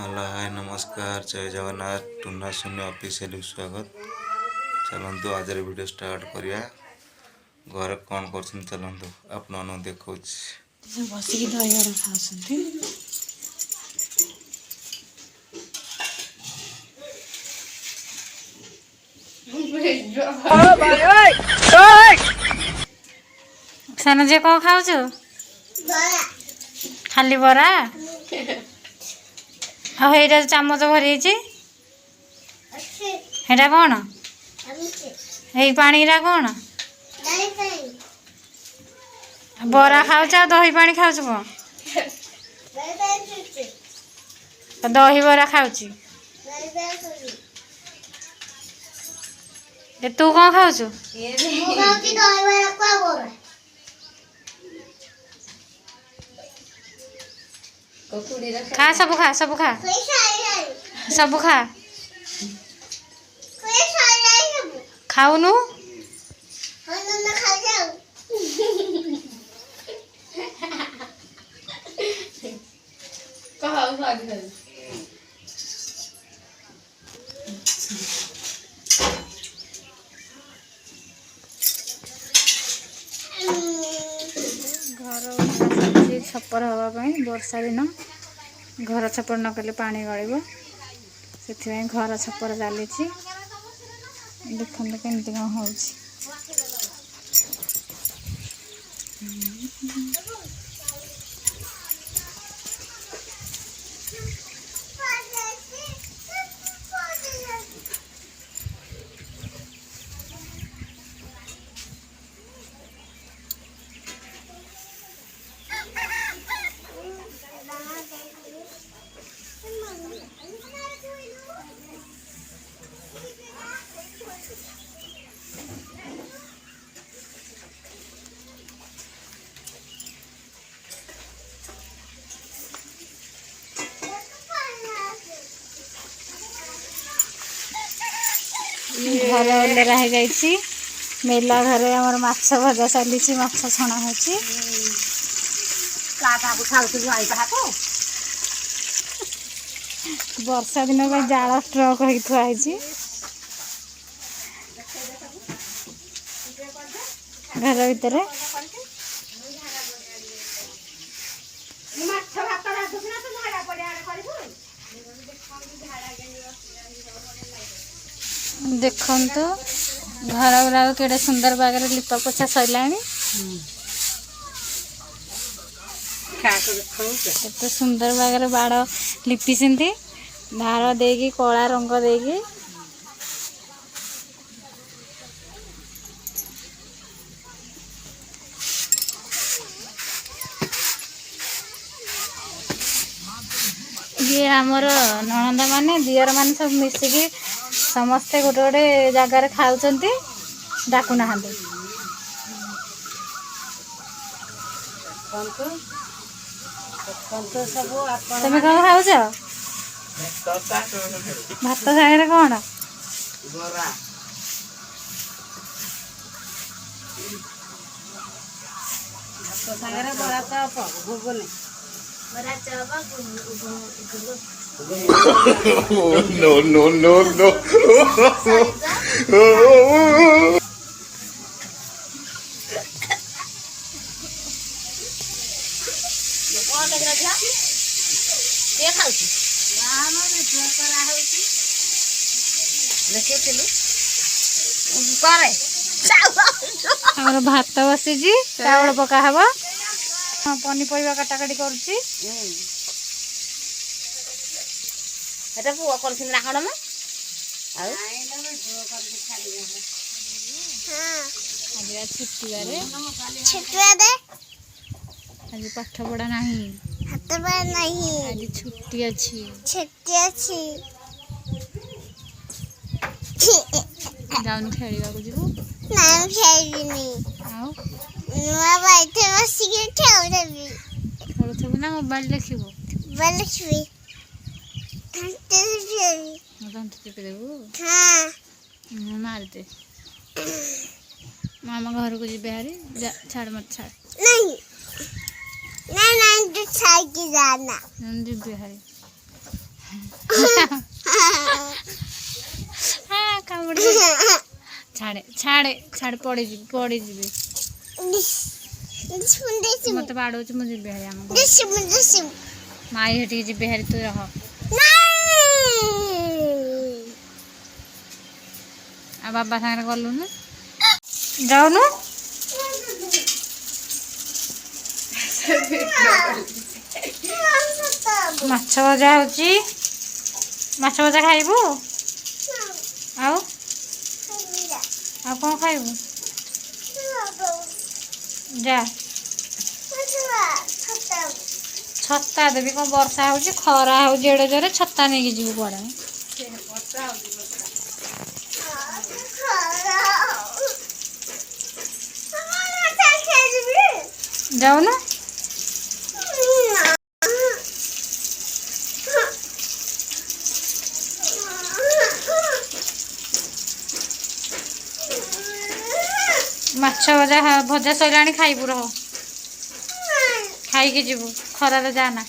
Hello hi नमस्कार जय Jagannath tuna शून्य ऑफिशियल स्वागत। चलतु आज वीडियो स्टार्ट करिया। घर कौन कर चलतु आपण देखा बसिक दहीबरा खाऊँ। सानो जे कौन खाऊ खाली बरा आईटा चामच भरी हेटा कौन यही पानीरा कौन बरा खाऊ दही पानी खाऊ कौन दही बरा खाऊ तू कौन खाऊ खा सब खा सब खा सब खा खाऊनु घर छपर हाँपाई वर्षा दिन घर छपर न कले पानी गल से घर छपर चली देखते केमती कौन हो घर ओलेरा हो जाइए मेला घर आमर माछ भजा चली माछ छणा हो वर्षा दिन जाल स्ट्रक हो थुआई घर भीतर देखु घर गुरा केड़े सुंदर बागर लिपा पोछा सरला केते सुंदर बागर बाड़ लिपि धार देगी कला रंग देगी ये आमर नणंदा माने दियर माने सब मिसिकी समस्ते गोटे गोटे जगार खाऊं डाकू ना तुम कौन खाऊ भात सागर कौन no no no no भात बसी चावल पका हब पनीपरिया काटाकाटी कर आज पाठ पढ़ा नहीं आज छुट्टी अच्छी जाऊन खेलवा को जीवो ना खेलनी आओ नुआ बैठे बसिके खेलबी खेलथबो ना मोबाइल देखिबो बलखबी घंटे खेलबी मदन टिपे देबो हां मार दे मामा घर को जीबे हारी छाड़ मत छाड़ नहीं नहीं नहीं तो छाड़ के जाना हम जीबे हारी हाँ कामुड़ी छाड़े छाड़े छाड़ पड़ी जी मत बाड़ो मु जी हारी आम माई हेटी जी हारी तू रह आ बाबा सागर गलु ना जाऊनु माछ भजा होची माछ भजा खाइबू आउ कौन खाइबू जा छता देवी कौन वर्षा होची खरा होची एडे जोरे छता नहीं की जीव पड़े जाऊ ना माछ भजा भजा सैलाणी खाइबू रह खाई जीवु खरारे जाना